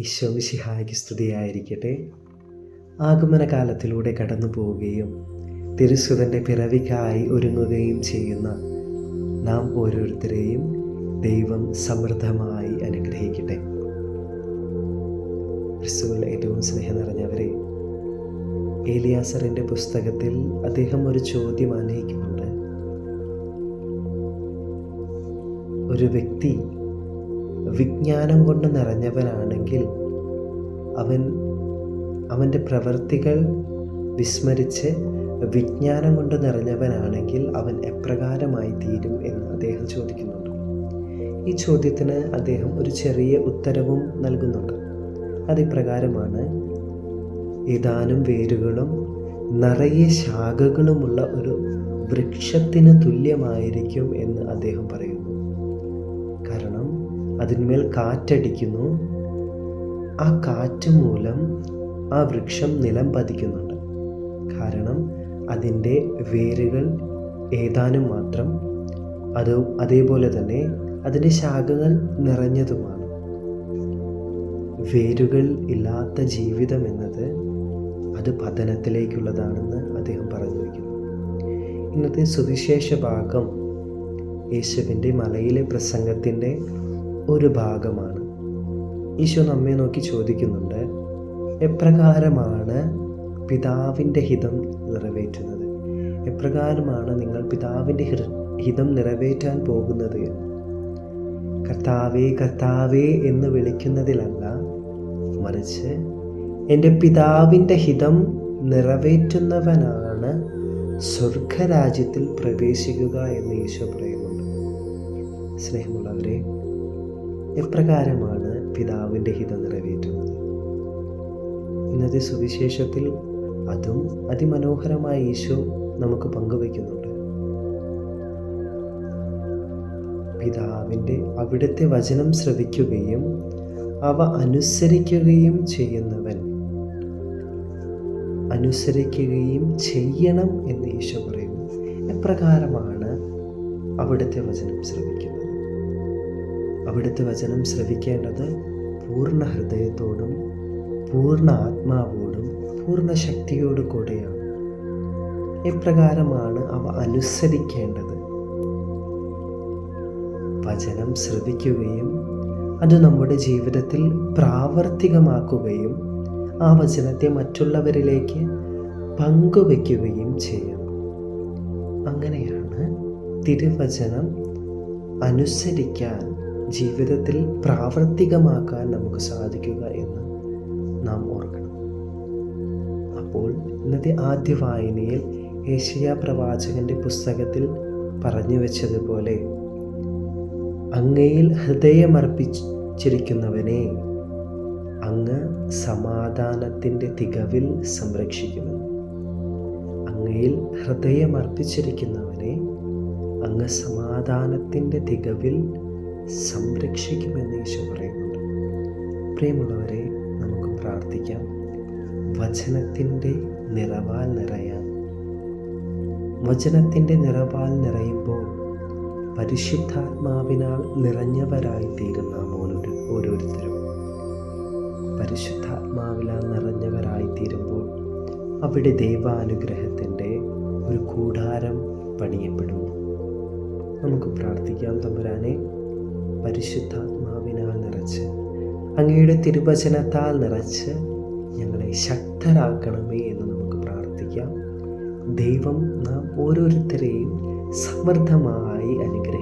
ഈശോ മിശിഹായ്ക്ക് സ്തുതിയായിരിക്കട്ടെ. ആഗമനകാലത്തിലൂടെ കടന്നു പോവുകയും തിരുസുതൻ്റെ പിറവിക്കായി ഒരുങ്ങുകയും ചെയ്യുന്ന നാം ഓരോരുത്തരെയും ദൈവം സമൃദ്ധമായി അനുഗ്രഹിക്കട്ടെ. ക്രിസ്തുവിൽ ഏറ്റവും സ്നേഹം നിറഞ്ഞവരെ, ഏലിയാസറിൻ്റെ പുസ്തകത്തിൽ അദ്ദേഹം ഒരു ചോദ്യം ആനയിക്കുന്നുണ്ട്. ഒരു വ്യക്തി വിജ്ഞാനം കൊണ്ട് നിറഞ്ഞവനാണെങ്കിൽ അവൻ്റെ പ്രവൃത്തികൾ വിസ്മരിച്ച് വിജ്ഞാനം കൊണ്ട് നിറഞ്ഞവനാണെങ്കിൽ അവൻ എപ്രകാരമായി തീരും എന്ന് അദ്ദേഹം ചോദിക്കുന്നുണ്ട്. ഈ ചോദ്യത്തിന് അദ്ദേഹം ഒരു ചെറിയ ഉത്തരവും നൽകുന്നുണ്ട്. അതിപ്രകാരമാണ്: ഏതാനും വേരുകളും നിറയെ ശാഖകളുമുള്ള ഒരു വൃക്ഷത്തിന് തുല്യമായിരിക്കും എന്ന് അദ്ദേഹം പറയുന്നു. കാരണം അതിന്മേൽ കാറ്റടിക്കുന്നു, ആ കാറ്റ് മൂലം ആ വൃക്ഷം നിലം പതിക്കുന്നുണ്ട്. കാരണം അതിൻ്റെ വേരുകൾ ഏതാനും മാത്രം, അതേപോലെ തന്നെ അതിൻ്റെ ശാഖകൾ നിറഞ്ഞതുമാണ്. വേരുകൾ ഇല്ലാത്ത ജീവിതം എന്നത് അത് പതനത്തിലേക്കുള്ളതാണെന്ന് അദ്ദേഹം പറഞ്ഞു വയ്ക്കുന്നു. ഇന്നത്തെ സുവിശേഷ ഭാഗം യേശുവിൻ്റെ മലയിലെ പ്രസംഗത്തിൻ്റെ ഒരു ഭാഗമാണ്. ഈശോ നമ്മെ നോക്കി ചോദിക്കുന്നുണ്ട്: എപ്രകാരമാണ് പിതാവിൻ്റെ ഹിതം നിറവേറ്റുന്നത്? എപ്രകാരമാണ് നിങ്ങൾ പിതാവിൻ്റെ ഹിതം നിറവേറ്റാൻ പോകുന്നത്? കർത്താവേ കർത്താവേ എന്ന് വിളിക്കുന്നതിലല്ല, മറിച്ച് എൻ്റെ പിതാവിൻ്റെ ഹിതം നിറവേറ്റുന്നവനാണ് സ്വർഗരാജ്യത്തിൽ പ്രവേശിക്കുക എന്ന് ഈശോ പറയുന്നുണ്ട്. സ്നേഹമുള്ളവരെ, എപ്രകാരമാണ് പിതാവിൻ്റെ ഹിതം നിറവേറ്റുന്നത്? ഇന്നത്തെ സുവിശേഷത്തിൽ അതും അതിമനോഹരമായ ഈശോ നമുക്ക് പങ്കുവയ്ക്കുന്നുണ്ട്. അവിടുത്തെ വചനം ശ്രവിക്കുകയും അവ അനുസരിക്കുകയും ചെയ്യണം എന്ന് ഈശോ പറയുന്നു. എപ്രകാരമാണ് അവിടുത്തെ വചനം ശ്രവിക്കുന്നത്? അവിടുത്തെ വചനം ശ്രവിക്കേണ്ടത് പൂർണ്ണ ഹൃദയത്തോടും പൂർണ്ണ ആത്മാവോടും പൂർണ്ണ ശക്തിയോടു കൂടെയാണ്. എപ്രകാരമാണ് അവ അനുസരിക്കേണ്ടത്? വചനം ശ്രവിക്കുകയും അത് നമ്മുടെ ജീവിതത്തിൽ പ്രാവർത്തികമാക്കുകയും ആ വചനത്തെ മറ്റുള്ളവരിലേക്ക് പങ്കുവയ്ക്കുകയും ചെയ്യണം. അങ്ങനെയാണ് തിരുവചനം അനുസരിക്കാൻ, ജീവിതത്തിൽ പ്രാവർത്തികമാക്കാൻ നമുക്ക് സാധിക്കുക എന്ന് നാം ഓർക്കണം. അപ്പോൾ ഇന്നത്തെ ആദ്യ വായനയിൽ യെശയ്യാ പ്രവാചകന്റെ പുസ്തകത്തിൽ പറഞ്ഞു വെച്ചതുപോലെ, അങ്ങയിൽ ഹൃദയമർപ്പിച്ചിരിക്കുന്നവനെ അങ്ങ് സമാധാനത്തിൻ്റെ തികവിൽ സംരക്ഷിക്കുമെന്ന്. അങ്ങയിൽ ഹൃദയമർപ്പിച്ചിരിക്കുന്നവനെ അങ്ങ് സമാധാനത്തിൻ്റെ തികവിൽ സംരക്ഷിക്കുമെന്ന് ഈശോ പറയുന്നുണ്ട്. പ്രിയമുള്ളവരെ, നമുക്ക് പ്രാർത്ഥിക്കാം. വചനത്തിൻ്റെ നിറവാൽ നിറയാൻ. വചനത്തിൻ്റെ നിറവാൽ നിറയുമ്പോൾ പരിശുദ്ധാത്മാവിനാൽ നിറഞ്ഞവരായിത്തീരും നാം ഓരോരുത്തരും. പരിശുദ്ധാത്മാവിനാൽ നിറഞ്ഞവരായിത്തീരുമ്പോൾ അവിടെ ദൈവാനുഗ്രഹത്തിൻ്റെ ഒരു കൂടാരം പണിയപ്പെടുന്നു. നമുക്ക് പ്രാർത്ഥിക്കാം. തമ്പുരാനെ, പരിശുദ്ധാത്മാവിനാൽ നിറച്ച്, അങ്ങയുടെ തിരുവചനത്താൽ നിറച്ച് ഞങ്ങളെ ശക്തരാക്കണമേ എന്ന് നമുക്ക് പ്രാർത്ഥിക്കാം. ദൈവം നാം ഓരോരുത്തരെയും സമൃദ്ധമായി അനുഗ്രഹിക്കട്ടെ.